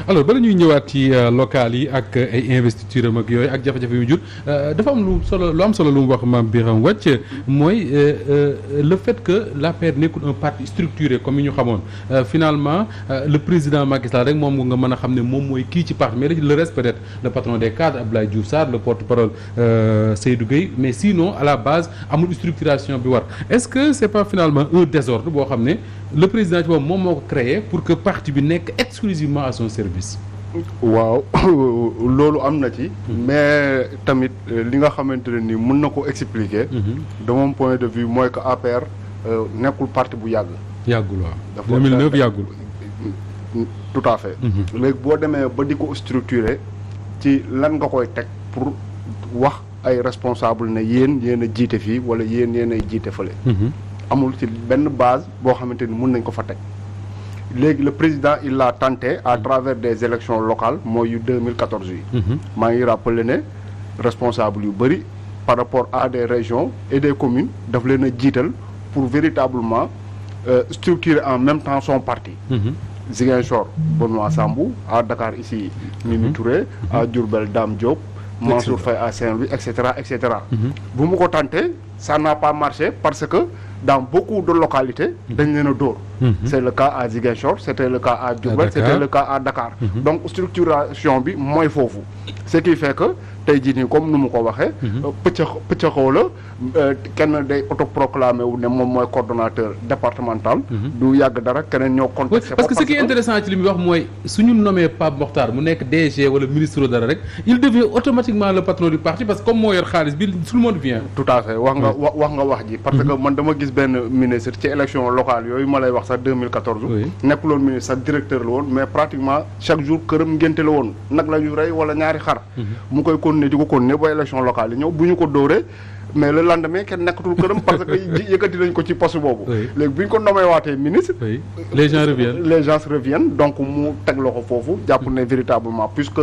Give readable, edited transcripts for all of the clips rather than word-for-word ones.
alors bala ñuy ñëwaat ci local yi ak ay investiture am ak yooyu ak jafe-jafe yu jur dafa am lu am solo lu mu wax Mame Birame Wathie mooy le fait que l'APR nekkul un parti structuré comme yi ñu xamoon finalement le président Macky Sall rek moom nga mën a xam ne moom mooy kii ci parti mais le reste peut-être le patron des cadres Abdoulaye Diouf Sarr le porte-parole Seydou Gueye mais sinon à la base amul structuration bi war est-ce que c'est pas finalement un désordre boo xam ne le président ci boobu moom moo ko créé pour que parti bi nekk exclusivement à son service. waaw loolu am na ci. mais tamit li nga xamante ne ni mën na ko expliquer. de mon point de vue mooy que APR nekkul parti bu yàgg. yàggul waaw 2009 yàggul. tout à fait. léegi boo demee ba di ko structurer ci lan nga koy teg pour wax ay responsable ne yéen a jiite fii wala yéen ay jiite fële. amul ci benn base boo xamante ni mun nañ ko fa teg léegi le président il l'a tenté à travers des élections locales mooy yu 2014 yi. maa ngi rappeler ne responsable yu bëri par rapport à des régions et des communes daf leen a jiital pour véritablement structurer en même temps son parti. Ziguinchor Benoît Sambou, à Dakar ici Mimi Touré, à Diourbel Dame Diop, Mansour Faye à Saint-Louis, etc. etc. bu mu ko tenté ça n'a pas marché parce que dans beaucoup de localités dañ leen a dóor. c'est le cas à Ziguinchor c'était le cas à Diourbel c'était le cas à Dakar. donc structuration bi mooy foofu ce qui fait que tey jii nii comme nu mu ko waxee. pëccaxoo la kenn day autoproclamé wu ne moom mooy coordonnateur départemental. du yàgg dara keneen ñoo contesté. parce que ce qui est intéressant ci li muy wax mooy suñu nommé Pape Mokhtar mu nekk DG wala ministre dara rek il devient automatiquement le patron du parti parce que comme moo yor xaalis bi tout le monde vient. tout à fait wax nga wax ji. parce que man dama gis benn ministre ci élection locale yooyu ma lay wax sax 2014. nekkuloon ministre sax directeur la woon mais pratiquement chaque jour këram ngénte la woon nag la ñu rey wala ñaari xar. mu koy continuer di ko continuer ba élection locale yi ñëw bu ñu ko dóoree mais le lendemain kenn nekkatul këram parce que yëkkati nañ ko ci poste boobu. léegi bu ñu ko nommé waatee ministre. les gens reviennent donc mu teg loxo foofu jàpp ne véritablement puisque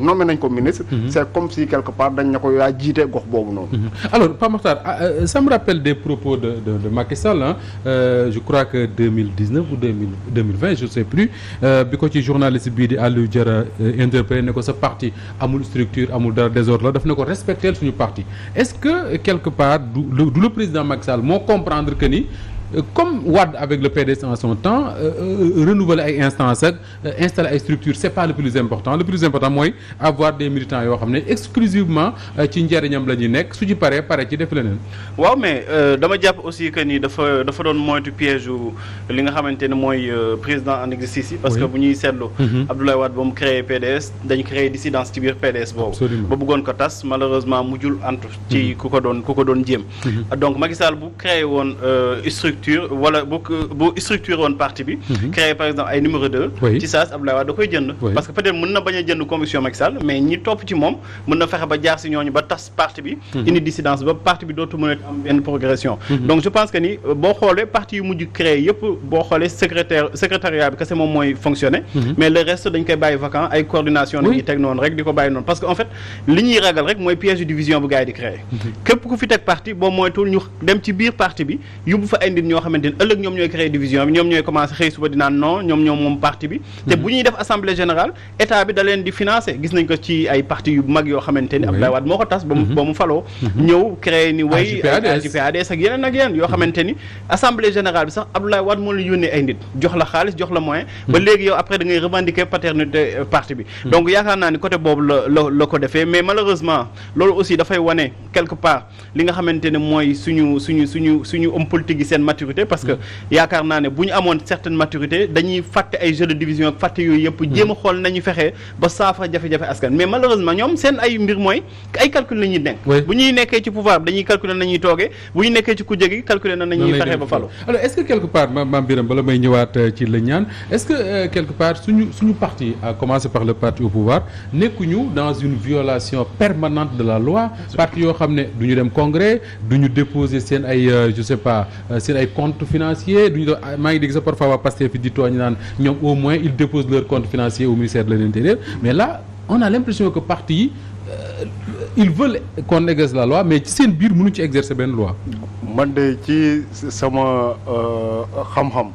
nommé nañ ko ministre. c'est comme si quelque part dañ na ko yaa jiite gox boobu noonu. alors Pape Mokhtar ça me rappelle des propos de Macky Sall je crois que 2019 ou 2020 je sais plus bi ko ci journaliste bii di Aliou Diarra interpellé ne ko sa parti amul structure amul dara désordre la daf ne ko respecter suñu parti est-ce que quelque part du le président Macky Sall moo comprendre que ni comme Wade avec le PDS en son temps renouveler ay instances ak installer ay structures c'est pas le plus important mooy avoir des militants yoo xam ne exclusivement ci njëriñam la ñuy nekk su ci pare ci def leneen. waaw mais dama jàpp aussi que ni dafa doon moytu piège li nga xamante ne mooy président en exercice yi. parce que bu ñuy seetlu. Abdoulaye Wade ba mu créé PDS dañu créé dissidence ci biir PDS boobu. ba bëggoon ko tas malheureusement mujjul antu. ci ku ko doon jéem. donc Macky Sall bu créé woon structure wala bu structuré woon parti bi. créé par exemple ay numéro 2. ci saas Abdoulaye Wade da koy jënd. parce que peut-être mën na bañ a jënd commission Macky Sall mais ñi topp ci moom mën na fexe ba jaar si ñooñu ba tas parti bi. indi dissidence ba parti bi dootu mën a am benn progression. donc je pense que ni boo xoolee parti yu mujj créé yëpp boo xoolee secrétariat bi kese moom mooy fonctionner. mais le reste dañ koy bàyyi vacant ay coordination dañuy teg noonu rek di ko bàyyi noonu parce que en fait li ñuy ragal rek mooy piège de division bu gars yi di créé. képp ku fi teg parti boo moytuwul ñu dem ci biir parti bi yóbbu fa ay nit ñoo xamante ni ëllëg ñoom ñooy créer division bi ñoom ñooy commencer xëy suba di naan non ñoom moom parti bi te bu ñuy def assemblée générale état bi da leen di financer gis nañ ko ci ay parti yu mag yoo xamante ni Abdoulaye Wade moo ko tas ba mu faloo ñëw créer ni way AJ/PADS ak yeneen yoo xamante ni assemblée générale bi sax Abdoulaye Wade moo la yónnee ay nit jox la xaalis jox la moyen ba léegi yow après da ngay revendiquer paternité parti bi donc yaakaar naa ni côté boobu la ko defee mais malheureusement loolu aussi dafay wane quelque part li nga xamante ne mooy suñu homme politique yi seen maturité parce que yaakaar naa ne bu ñu amoon certaine maturité dañuy fàtte ay jeux de division ak fàtte yooyu yëpp jéem a xool nañu fexee ba saafara jafe-jafe askan mais malheureusement ñoom seen ay mbir mooy ay calcul la ñuy denk bu ñuy nekkee ci pouvoir bi dañuy calculer nañuy toogee bu ñu nekkee ci kujje gi calculer na nañuy fexee ba falu alors est-ce que quelque part Mame Birame bala may ñëwaat ci la ñaan est-ce que quelque part suñu parti à commencer par le parti au pouvoir nekkuñu dans une violation permanente de la loi parti yoo xam ne du ñu dem congrès du ñu déposer seen ay je sais pas seen ay comptes financiers du ñu doon maa ngi dégg sax parfois waa Pastef fi di tooñ naan ñoom au moins ils déposent leur compte financier au ministère de l'Intérieur mais là on a l'impression que parti yi ils veulent qu'on exerce la loi mais ci seen biir mënuñu ci exercer benn loi. man de ci sama xam-xam.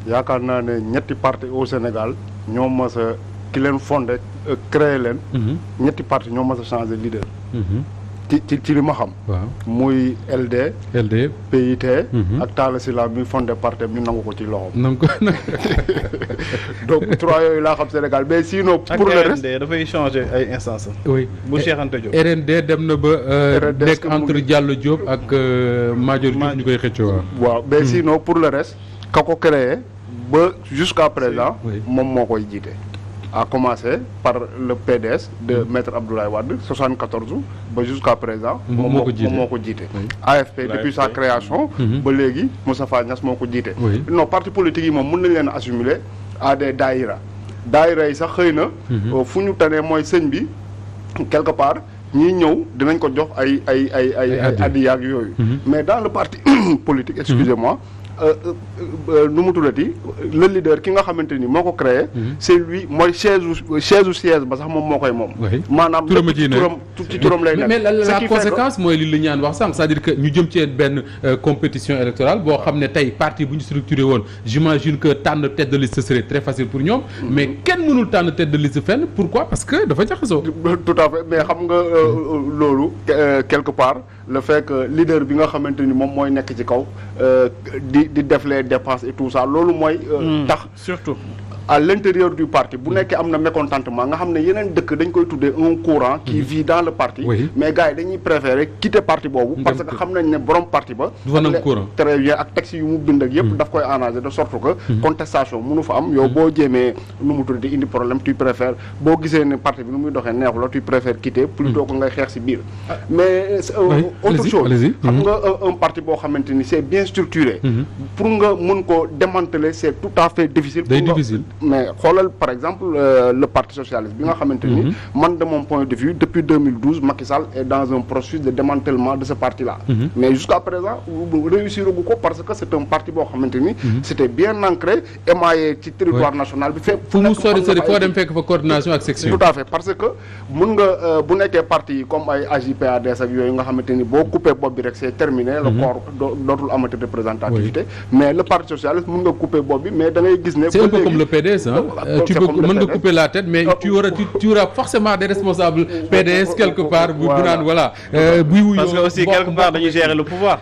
yaakaar naa ne ñetti parti au Sénégal ñoo mës a ki leen fondé créé leen. ñetti parti ñoo mas a changé leader. ci li ma xam. waaw muy LD. PIT. ak Talla Sylla mi fondé parti ñu nangu ko ci loxoom. nangu ko donc 3 yooyu laa xam Sénégal mais sinon. pour le reste RND dafay changer ay instances. oui bu Cheikh Anta Diop. RND dem na ba. nekk entre Diallo Diop ak Madior Diop ñu koy xëccoo waaw mais sinon pour le reste ka ko créé ba jusqu'à présent. moom moo koy jiite. a commencé par le PDS de maître Abdoulaye Wade 74 ba jusqu'à présent. moom moo ko jiite. AFP depuis sa création. ba léegi Moustapha Niasse moo ko jiite. non parti politique yi moom mën nañ leen a assimiler à des daïra yi sax xëy na. fu ñu tanee mooy sëñ bi quelque part ñiy ñëw dinañ ko jox ay addiya ak yooyu. mais dans le parti politique excusez-moi. nu mu tuddati le leader ki nga xamante ni moo ko créé. c'est lui mooy siège ba sax moom moo koy moom. maanaam ci turam lay nekk. mais la conséquence mooy li ñaan wax sànq c'est-à-dire que ñu jëm ci benn compétition électorale boo xam ne tey parti bu ñu structuré woon j'imagine que tànn tête de liste serait très facile pour ñoom. mais kenn mënul tànn tête de liste fenn pourquoi parce que dafa jaxasoo. tout à fait mais xam nga loolu quelque part le fait que leader bi nga xamante ni moom mooy nekk ci kaw di def les dépenses et tout ça loolu mooy tax surtout à l'intérieur du parti bu nekkee am na mécontentement nga xam ne yeneen dëkk dañ koy tuddee un courant qui vit dans le parti mais gars yi dañuy préférer quitter parti boobu parce que xam nañ ne borom parti ba très bien ak texte yu mu bind ak yëpp daf koy arranger de sorte que contestation mënu fa am yow boo jéemee nu mu tuddee indi problème tu préfères boo gisee ne parti bi nu muy doxee neexu la tu préfères quitter plutôt que ngay xeex ci biir mais autre chose xam nga un parti boo xamante ni c'est bien structuré pour nga mën ko démanteler c'est tout à fait difficile mais xoolal par exemple le parti socialiste bi nga xamante ni man de mon point de vue depuis 2012 Macky Sall est dans un processus de démantèlement de ce parti là mais jusqu'à présent réussir gu ko parce que c'est un parti boo xamante ni c'était bien ancré émaillé ci territoire national bi fépp fu mu sori foo dem fekk fa coordination ak section tout à fait parce que mun nga bu nekkee parti yi comme ay AJ/PADS ak yooyu nga xamante ni boo coupé bopp bi rek c'est terminé le corps dootul amati représentativité mais le parti socialiste mun nga coupé bopp bi mais da ngay gis ne c'est un peu comme le PDS tu peux mën nga couper la tête mais tu auras forcément des responsables PDS quelque part bu naan voilà buy wuyoo parce que aussi quelque part dañuy gérer le pouvoir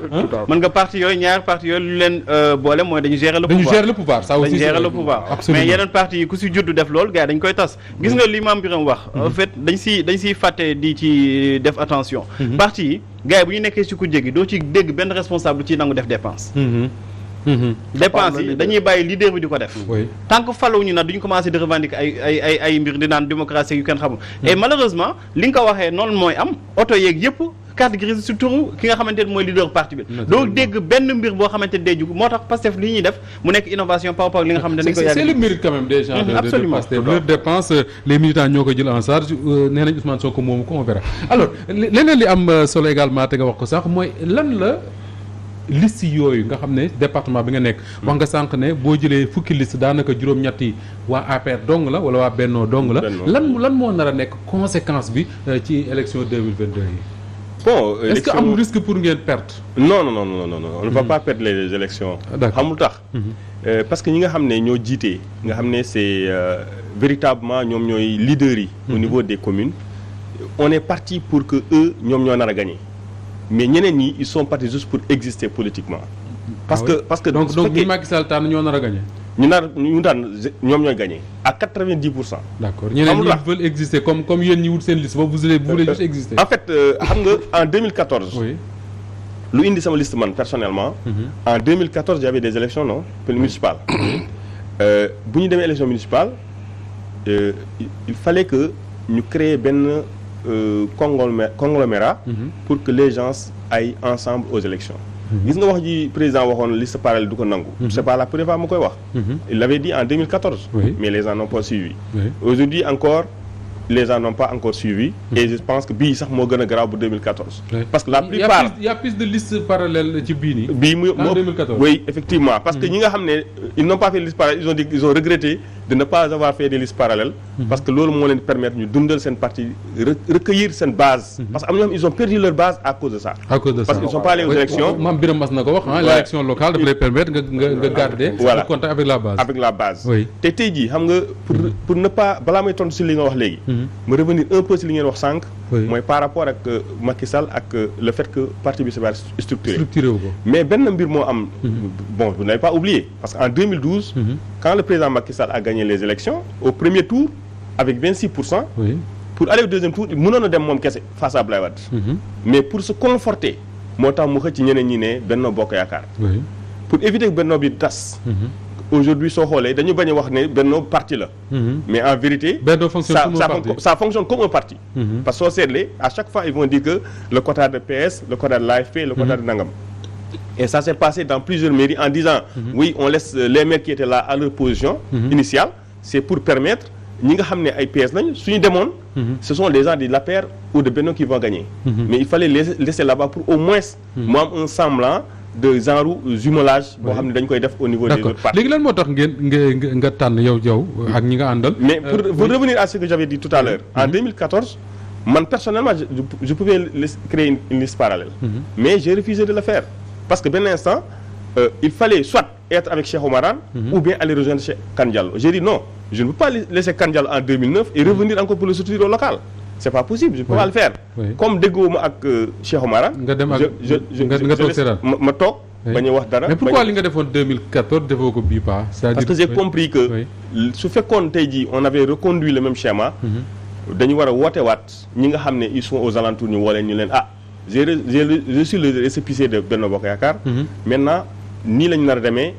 mën nga parti yooyu ñaari parti yooyu lu leen boole mooy dañu gérer le pouvoir ça aussi dañu gérer le pouvoir mais yeneen parti yi ku si juddu def loolu gars yi dañ koy tas gis nga li Mame Birame wax en fait dañ siy fàtte di ci def attention parti yi gars yi bu ñu nekkee si ku jéggi doo ci dégg benn responsable ci nangu def dépense dépense yi dañuy bàyyi leader bi di ko def tant que falluñu nag duñu commencé di revendiquer ay mbir di naan démocratie yu kenn xamul et malheureusement li nga ko waxee noonu mooy am oto yeeg yëpp carte grise surtout ki nga xamante ne mooy leader parti bi doo dégg benn mbir boo xamante ne day jug moo tax Pastef li ñuy def mu nekk innovation par rapport ak li nga xamante ne dañ ko yàgg c'est le mérite quand même des gens absolument leur dépense les militants ñoo ko jël en charge nee nañ Ousmane Sonko moomu ko on verra alors leneen li am solo également te nga wax ko sax mooy lan la liste yooyu nga xam ne département bi nga nekk wax nga sànq ne boo jëlee fukki liste daanaka juróom-ñetti waa APR dong la wala waa Benno dong la lan moo nar a nekk conséquence bi ci élection 2022 yi bon est-ce que amul risque pour ngeen perte non on ne va pas perdre les élections xamul tax parce que ñi nga xam ne ñoo jiitee nga xam ne c'est véritablement ñoom ñooy leaders yi au niveau des communes on est parti pour que eux ñoom ñoo nar a gagner mais ñeneen ñi ils sont partis juste pour exister politiquement. parce que donc ñu Macky Sall tànn ñoo nar a gagné. ñu daan ñoom ñooy gagné à 90%. d'accord ñeneen ñi veulent exister comme yéen ñi wut seen liste boobu vous voulez juste exister. en fait xam nga en 2014. oui lu indi sama liste man personnellement. en 2014 il y avait des élections non municipales. bu ñu demee élection municipale il fallait que ñu créer benn. conglomérat pour que les gens aillent ensemble aux élections gis nga wax ji président waxoon liste parallèle du ko nangu c'est pas la première fois ma koy wax il l'avait dit en 2014 mais les gens n'ont pas suivi aujourd'hui encore les gens n'ont pas encore suivi. Et je pense que bii sax moo gën a garaaw bu 2014. parce que la plupart il y a plus de listes parallèles ci bii nii. bii mu en 2014 oui effectivement parce que ñi nga xam ne ils n'ont pas fait de liste parallèle ils ont regretté de ne pas avoir fait des listes parallèles. parce que loolu moo leen permettre ñu dundal seen parti recueillir seen base. parce que am na ñoo xam ils ont perdu leur base à cause de ça. à cause de ça parce qu'ils sont pas allés aux élections. Mame Birame mas na ko wax l'élection locale daf lay permettre nga garder. voilà le contact avec la base. avec la base. oui te tey jii xam nga pour ne pas balaa may tontu si li nga wax léegi. ma revenir un peu si li ngeen wax sànq. mooy par rapport ak Macky Sall ak le fait que parti bi c'est pas structuré wu ko. mais benn mbir moo am. bon vous n'avez pas oublié parce que en 2012. quand le président Macky Sall a gagné les élections au premier tour avec 26%. oui pour aller au deuxième tour mënoon a dem moom kese face à Abdoulaye Wade. mais pour se conforter moo tax mu xëcc ñeneen ñi ne Benno Bokk Yaakaar. oui pour éviter que Benno bi tas. aujourd'hui soo xoolee dañu bañ a wax ne Benno parti la. mais en vérité. Benno fonctionne comme un parti ça fonctionne comme un parti. parce que soo seetlee à chaque fois ils vont dire que le quota de PS le quota de l'AFP le quota de Nangam. et ça s'est passé dans plusieurs mairies en disant. oui on laisse les maires qui étaient là à leur position. initiale c'est pour permettre ñi nga xam ne ay PS lañu suñu demoon. ce sont des gens de l'APR ou de Benno qui vont gagner. mais il fallait les laisser là-bas pour au moins. mu am un semblant. de genre jumelage boo xam ne dañ koy def au niveau des autres partis. léegi lan moo tax nga tànn yow ak ñi nga àndal. mais pour revenir à ce que j'avais dit tout à l'heure en 2014 man personnellement je pouvais créer une liste parallèle. mais j'ai refusé de le faire parce que benn instant il fallait soit être avec Cheikh Oumar Anne ou bien aller rejoindre Cheikh Kane Diallo j'ai dit non je ne peux pas laisser Kane Diallo en 2009 et revenir encore pour le soutenir au local. c'est pas possible je peux pas le faire. comme déggoo ma ak Cheikh Oumar Anne. nga dem ak nga toog seetaan ma toog. bañ a wax dara mais pourquoi li nga defoon 2014 defoo ko bii pas. c'est-à-dire parce que j'ai compris que su fekkoon tey jii on avait reconduit le même schéma. dañu war a wootewaat ñi nga xam ne ils sont aux alentours ñu woo leen ñu leen j'ai reçu le récépissé de Benno Bokk Yaakaar. maintenant nii lañu nar a demee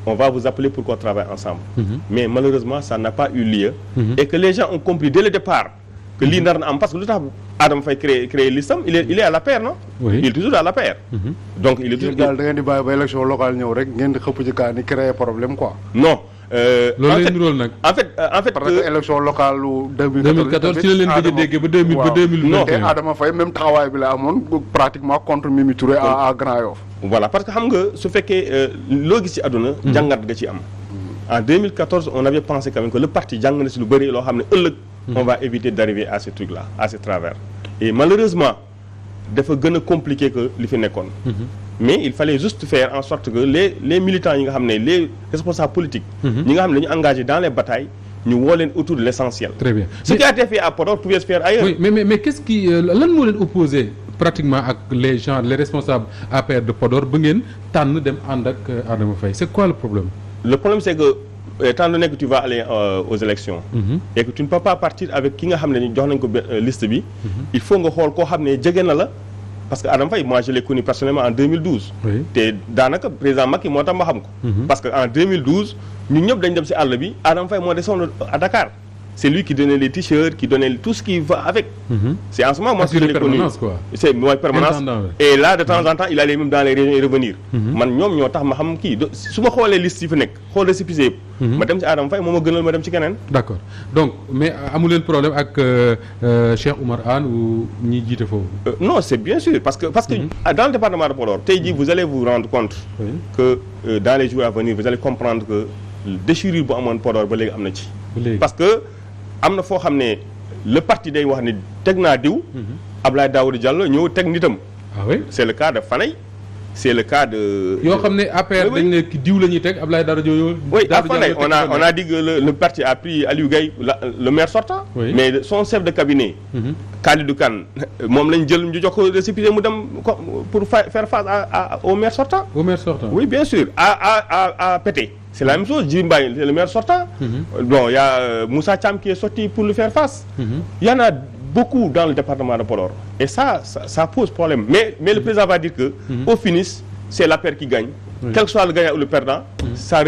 on va vous appeler pour qu'on travaille ensemble. mais malheureusement ça n'a pas eu lieu. et que les gens ont compris dès le départ. que lii nar na am parce que lu tax Adama Faye créer listam il est à l'APR non. oui il est toujours à l'APR. donc il est toujours daal da ngeen di bàyyi ba élection locale ñëw rek ngeen di xëpp ci kaa ni créer problème quoi. non. loolu lay niróol nag. en fait parce que élection locale lu 2014 ci la leen gëj a déggee ba 2000 non te Adama Faye même taxawaay bi la amoon pratiquement contre Mimi Touré à Grand Yoff. voilà parce que xam nga su fekkee loo gis ci àdduna. jàngat nga ci am. en 2014 on avait pensé quand même que le parti jàng na ci lu bëri loo xam ne ëllëg. on va éviter d'arriver à ce truc-là à ce travers. et malheureusement dafa gën a compliqué que li fi nekkoon. mais il fallait juste faire en sorte que les militants yi nga xam ne les responsables politiques. ñi nga xam ne dañu engagé dans les batailles ñu woo leen autour de l'essentiel. très bien ce qui a été fait à Podor pouvait se faire ailleurs. oui mais qu'est-ce qui lan moo leen opposé pratiquement ak les gens les responsables APR de Podor ba ngeen tànn dem ànd ak Adama Faye c'est quoi le problème. le problème c'est que étant donné que tu vas aller aux élections et que tu ne peux pas partir avec ki nga xam ne ni jox nañ ko liste bi il faut nga xool koo xam ne jege na la parce que Adama Faye moi je l'ai connu personnellement en 2012 te daanaka président Macky moo tax ma xam ko parce que en 2012 ñun ñëpp dañ dem ci àll bi Adama Faye moo descendre à Dakar c'est lui qui donnait les t-shirts qui donnait tout ce qui va avec c'est en ce moment moi que je l'ai connu c'est mooy permanence et là de temps en temps il allait même dans les régions et revenir man ñoom ñoo tax ma xam kii su ma xoolee liste yi fi nekk xool récépissé yëpp ma dem ci Adama Faye moo ma gënal ma dem ci keneen d'accord donc mais amu leen problème ak Cheikh Oumar Anne ou ñi jiite foofu non c'est bien sûr parce que dans le département de Podor tey jii vous allez vous rendre compte que dans les jours à venir vous allez comprendre que déchirure bu amoon Podor ba léegi am na ci parce que am na foo xam ne le parti day wax ne teg naa diw Abdoulaye Daouda Diallo ñëw teg nitam c'est le cas de Fanay c'est le cas de yoo xam ne APR dañ ne diw la ñuy teg Abdoulaye Daouda Diallo oui à Fanay on a dit que le parti a pris Aliou Gaye le maire sortant mais son chef de cabinet Khalidou Kane moom lañ jël ñu jox ko récépissé mu dem pour faire face au maire sortant oui bien sûr à Pété c'est la même chose Djibi Mbaye c'est le maire sortant bon il y a Moussa Thiam qui est sorti pour lui faire face il y en a beaucoup dans le département de Podor et ça pose problème mais le président va dire que au finish c'est l'APR qui gagne quel que soit le gagnant ou le perdant ça